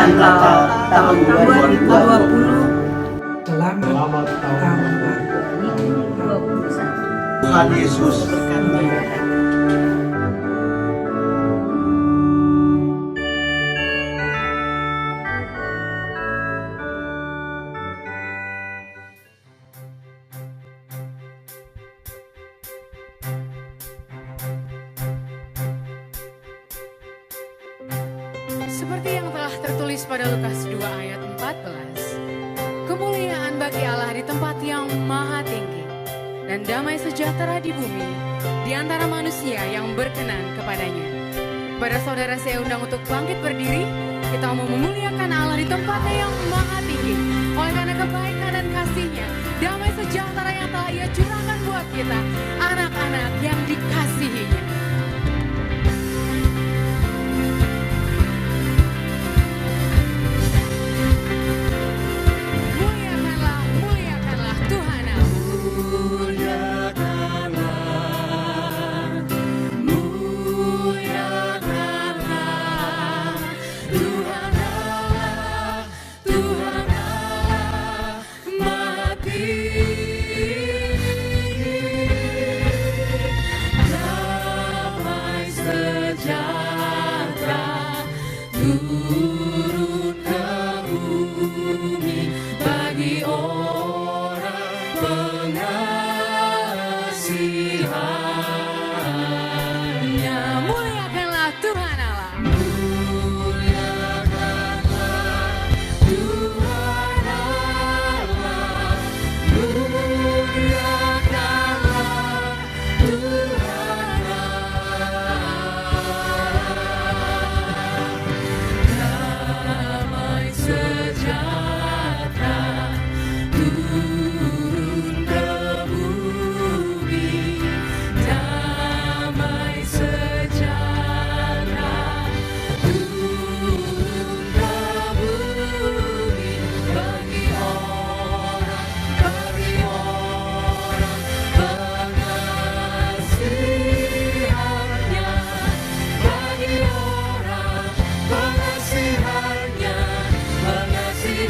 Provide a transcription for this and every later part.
Perayaan Natal tahun 2020. Selamat tahun baru 2021. Tuhan Yesus Berkati. Seperti yang telah tertulis pada Lukas 2 ayat 14, kemuliaan bagi Allah di tempat yang maha tinggi, dan damai sejahtera di bumi, di antara manusia yang berkenan kepadanya. Kepada saudara saya undang untuk bangkit berdiri, kita mau memuliakan Allah di tempatnya yang maha tinggi, oleh karena kebaikan dan kasih-Nya, damai sejahtera yang telah Ia curahkan buat kita, anak-anak yang dikasihi-Nya. Muliakanlah Tuhan Allah. Muliakanlah Tuhan Allah. Damai sejahtera turun ke bumi, damai sejahtera turun ke bumi bagi orang pengasihannya, bagi orang pengasihannya.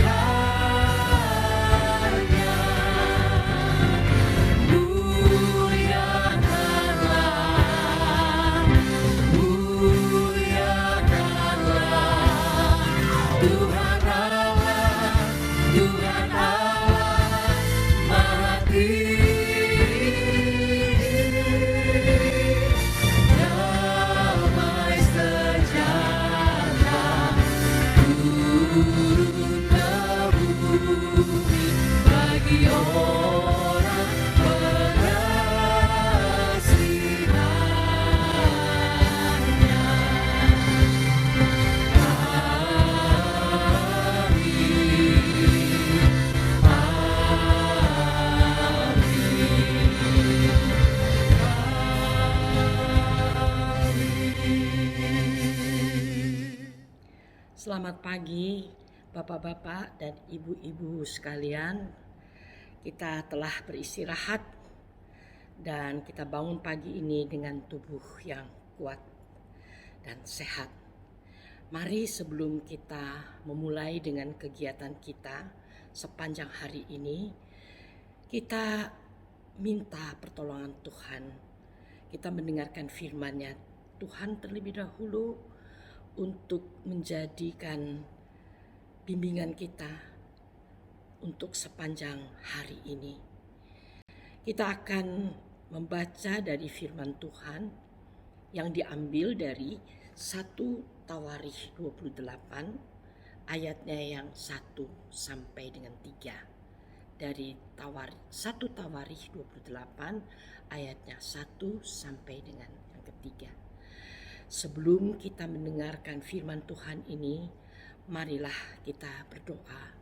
Tuhan Allah, Tuhan Allah, Maha Tinggi, damai sejahtera turun ke bumi bagi orang pengasihannya. Selamat pagi Bapak-bapak dan Ibu-ibu sekalian. Kita telah beristirahat dan kita bangun pagi ini dengan tubuh yang kuat dan sehat. Mari sebelum kita memulai dengan kegiatan kita sepanjang hari ini, kita minta pertolongan Tuhan. Kita mendengarkan firman-Nya Tuhan terlebih dahulu untuk menjadikan bimbingan kita untuk sepanjang hari ini. Kita akan membaca dari firman Tuhan yang diambil dari 1 Tawarikh 28 ayatnya yang 1 sampai dengan 3. Dari 1 Tawarikh 28 ayatnya 1 sampai dengan yang ketiga. Sebelum kita mendengarkan firman Tuhan ini, marilah kita berdoa,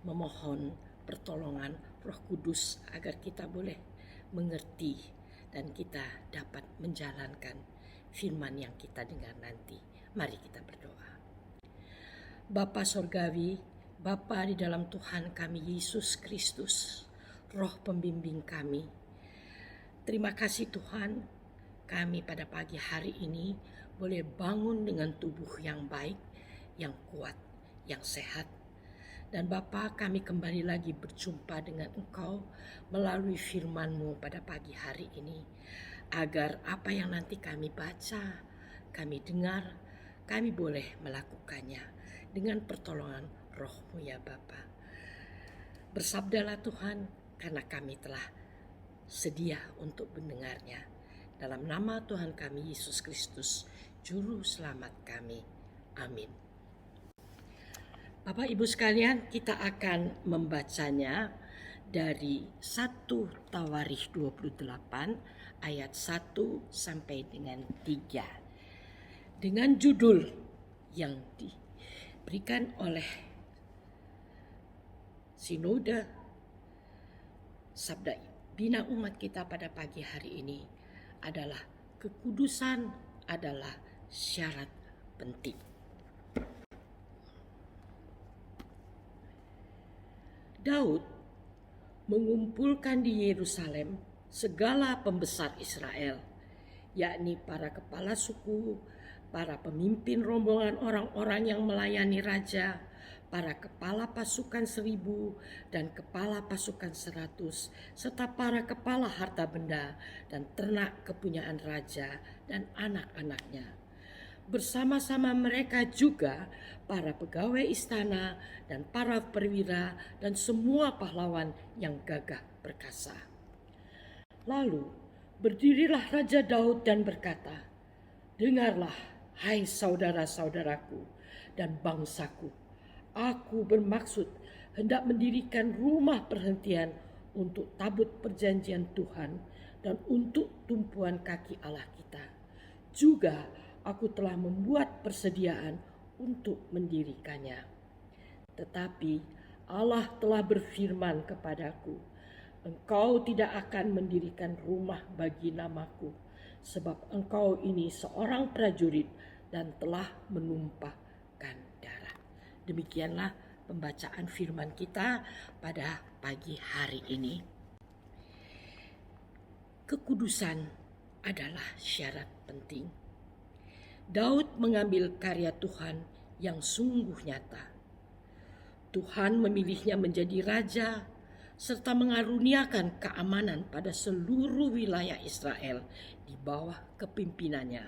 memohon pertolongan Roh Kudus agar kita boleh mengerti dan kita dapat menjalankan firman yang kita dengar nanti. Mari kita berdoa. Bapa Sorgawi, Bapa di dalam Tuhan kami Yesus Kristus, Roh pembimbing kami. Terima kasih Tuhan, kami pada pagi hari ini boleh bangun dengan tubuh yang baik, yang kuat, yang sehat. Dan Bapa, kami kembali lagi berjumpa dengan Engkau melalui firman-Mu pada pagi hari ini. Agar apa yang nanti kami baca, kami dengar, kami boleh melakukannya dengan pertolongan Roh-Mu ya Bapa. Bersabdalah Tuhan, karena kami telah sedia untuk mendengarnya. Dalam nama Tuhan kami Yesus Kristus, Juru Selamat kami. Amin. Bapak Ibu sekalian, kita akan membacanya dari 1 Tawarikh 28 ayat 1 sampai dengan 3. Dengan judul yang diberikan oleh Sinode Sabda Bina Umat kita pada pagi hari ini adalah kekudusan adalah syarat penting. Daud mengumpulkan di Yerusalem segala pembesar Israel, yakni para kepala suku, para pemimpin rombongan orang-orang yang melayani raja, para kepala pasukan 1.000 dan kepala pasukan 100, serta para kepala harta benda dan ternak kepunyaan raja dan anak-anaknya. Bersama-sama mereka juga para pegawai istana dan para perwira dan semua pahlawan yang gagah perkasa. Lalu berdirilah Raja Daud dan berkata, "Dengarlah, hai saudara-saudaraku dan bangsaku. Aku bermaksud hendak mendirikan rumah perhentian untuk tabut perjanjian Tuhan dan untuk tumpuan kaki Allah kita. Juga aku telah membuat persediaan untuk mendirikannya. Tetapi Allah telah berfirman kepadaku, engkau tidak akan mendirikan rumah bagi namaku, sebab engkau ini seorang prajurit dan telah menumpahkan darah." Demikianlah pembacaan firman kita pada pagi hari ini. Kekudusan adalah syarat penting. Daud mengambil karya Tuhan yang sungguh nyata. Tuhan memilihnya menjadi raja serta mengaruniakan keamanan pada seluruh wilayah Israel di bawah kepimpinannya.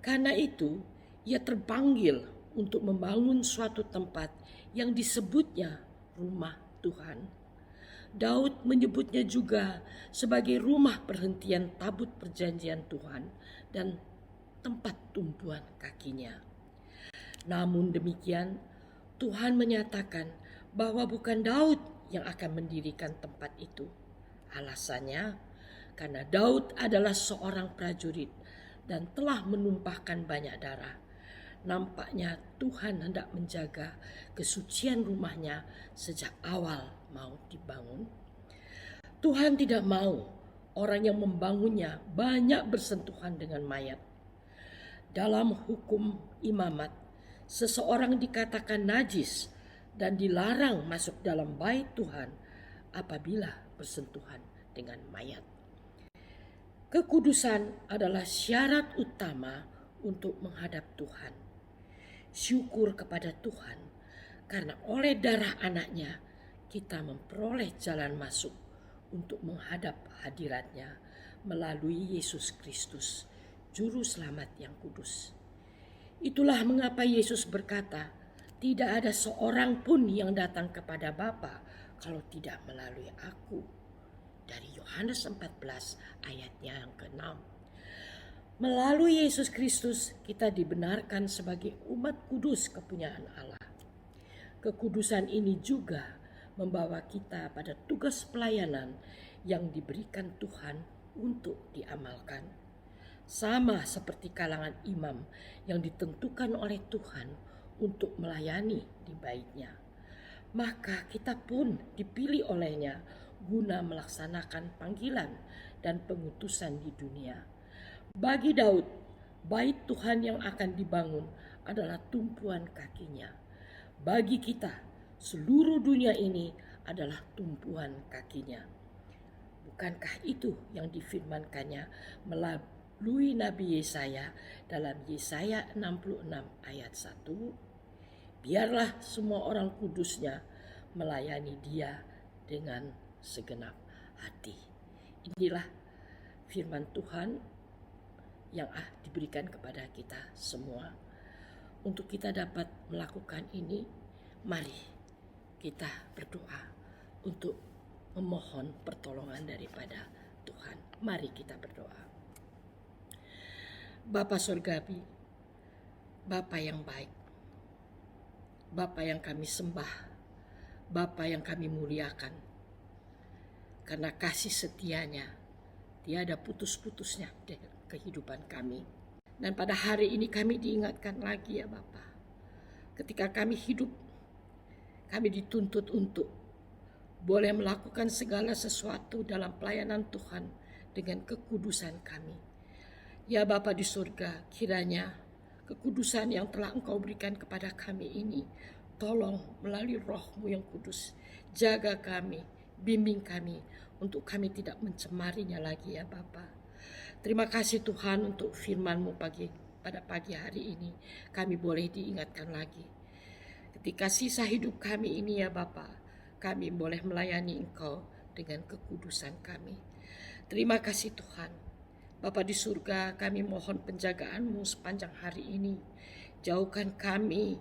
Karena itu, ia terpanggil untuk membangun suatu tempat yang disebutnya rumah Tuhan. Daud menyebutnya juga sebagai rumah perhentian tabut perjanjian Tuhan dan tempat tumpuan kakinya. Namun demikian, Tuhan menyatakan bahwa bukan Daud yang akan mendirikan tempat itu. Alasannya, karena Daud adalah seorang prajurit dan telah menumpahkan banyak darah. Nampaknya Tuhan hendak menjaga kesucian rumahnya sejak awal mau dibangun. Tuhan tidak mau orang yang membangunnya banyak bersentuhan dengan mayat. Dalam hukum imamat, seseorang dikatakan najis dan dilarang masuk dalam bait Tuhan apabila bersentuhan dengan mayat. Kekudusan adalah syarat utama untuk menghadap Tuhan. Syukur kepada Tuhan karena oleh darah anaknya kita memperoleh jalan masuk untuk menghadap hadiratnya melalui Yesus Kristus, Juru Selamat yang kudus. Itulah mengapa Yesus berkata, "Tidak ada seorang pun yang datang kepada Bapa kalau tidak melalui aku." Dari Yohanes 14 ayatnya yang ke-6. Melalui Yesus Kristus kita dibenarkan sebagai umat kudus kepunyaan Allah. Kekudusan ini juga membawa kita pada tugas pelayanan yang diberikan Tuhan untuk diamalkan. Sama seperti kalangan imam yang ditentukan oleh Tuhan untuk melayani di bait-Nya. Maka kita pun dipilih oleh-Nya guna melaksanakan panggilan dan pengutusan di dunia. Bagi Daud, bait Tuhan yang akan dibangun adalah tumpuan kakinya. Bagi kita, seluruh dunia ini adalah tumpuan kakinya. Bukankah itu yang difirmankannya melalui Nabi Yesaya dalam Yesaya 66 ayat 1? Biarlah semua orang kudusnya melayani Dia dengan segenap hati. Inilah firman Tuhan yang diberikan kepada kita semua. Untuk kita dapat melakukan ini, mari kita berdoa untuk memohon pertolongan daripada Tuhan. Mari kita berdoa. Bapa Surgawi, Bapa yang baik, Bapa yang kami sembah, Bapa yang kami muliakan, karena kasih setianya tiada putus-putusnya dalam kehidupan kami. Dan pada hari ini kami diingatkan lagi ya Bapa, ketika kami hidup, kami dituntut untuk boleh melakukan segala sesuatu dalam pelayanan Tuhan dengan kekudusan kami. Ya Bapa di surga, kiranya kekudusan yang telah Engkau berikan kepada kami ini, tolong melalui Roh-Mu yang kudus, jaga kami, bimbing kami, untuk kami tidak mencemarinya lagi ya Bapa. Terima kasih Tuhan untuk firman-Mu pada pagi hari ini, kami boleh diingatkan lagi. Ketika sisa hidup kami ini ya Bapa, kami boleh melayani Engkau dengan kekudusan kami. Terima kasih Tuhan. Bapa di surga, kami mohon penjagaan-Mu sepanjang hari ini. Jauhkan kami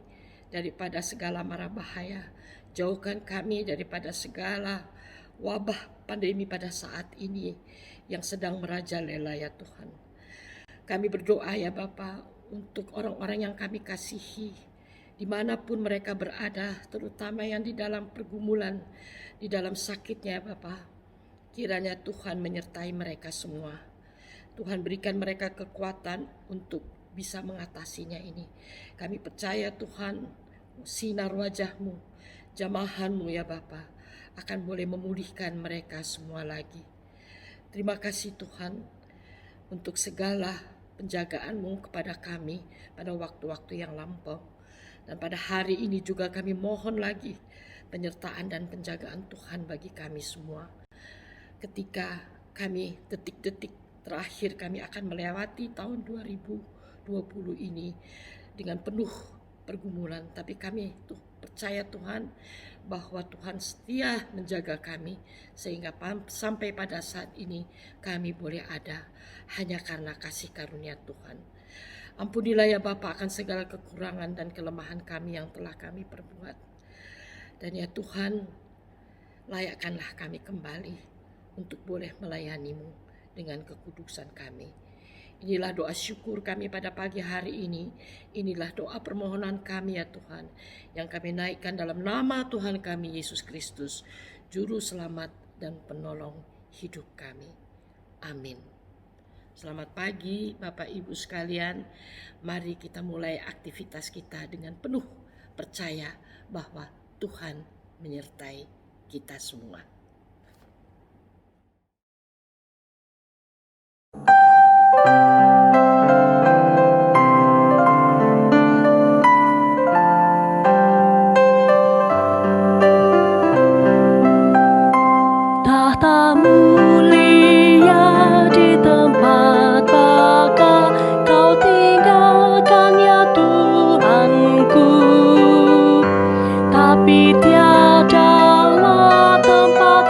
daripada segala mara bahaya. Jauhkan kami daripada segala wabah pandemi pada saat ini yang sedang merajalela ya Tuhan. Kami berdoa ya Bapa untuk orang-orang yang kami kasihi, dimanapun mereka berada, terutama yang di dalam pergumulan, di dalam sakitnya ya Bapa. Kiranya Tuhan menyertai mereka semua. Tuhan berikan mereka kekuatan untuk bisa mengatasinya ini. Kami percaya Tuhan, sinar wajah-Mu, jamahan-Mu ya Bapa, akan boleh memulihkan mereka semua lagi. Terima kasih Tuhan untuk segala penjagaan-Mu kepada kami pada waktu-waktu yang lampau. Dan pada hari ini juga kami mohon lagi penyertaan dan penjagaan Tuhan bagi kami semua. Ketika kami detik-detik terakhir kami akan melewati tahun 2020 ini dengan penuh pergumulan. Tapi kami percaya Tuhan bahwa Tuhan setia menjaga kami sehingga sampai pada saat ini kami boleh ada hanya karena kasih karunia Tuhan. Ampunilah ya Bapa akan segala kekurangan dan kelemahan kami yang telah kami perbuat. Dan ya Tuhan, layakkanlah kami kembali untuk boleh melayani-Mu dengan kekudusan kami. Inilah doa syukur kami pada pagi hari ini. Inilah doa permohonan kami ya Tuhan, yang kami naikkan dalam nama Tuhan kami Yesus Kristus, Juru Selamat dan Penolong hidup kami. Amin. Selamat pagi Bapak Ibu sekalian. Mari kita mulai aktivitas kita dengan penuh percaya bahwa Tuhan menyertai kita semua. Tahta mulia di tempat baka Kau tinggalkan ya Tuhanku, tapi tiadalah tempat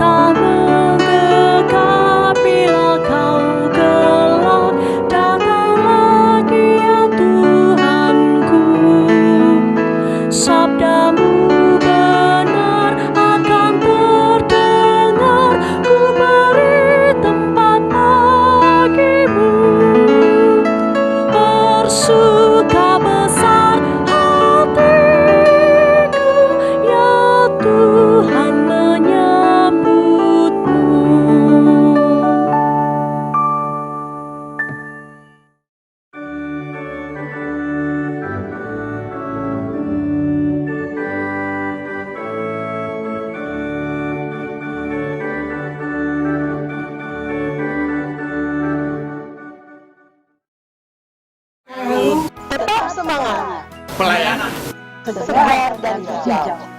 tak mendekat bila kau gelap. Datang lagi ya Tuhanku, sabdamu benar akan terdengar. Ku beri tempat bagimu, bersuka besar hatiku, ya Tuhan menyambutmu. Tetap semangat, Pelayanan segar dan hijau.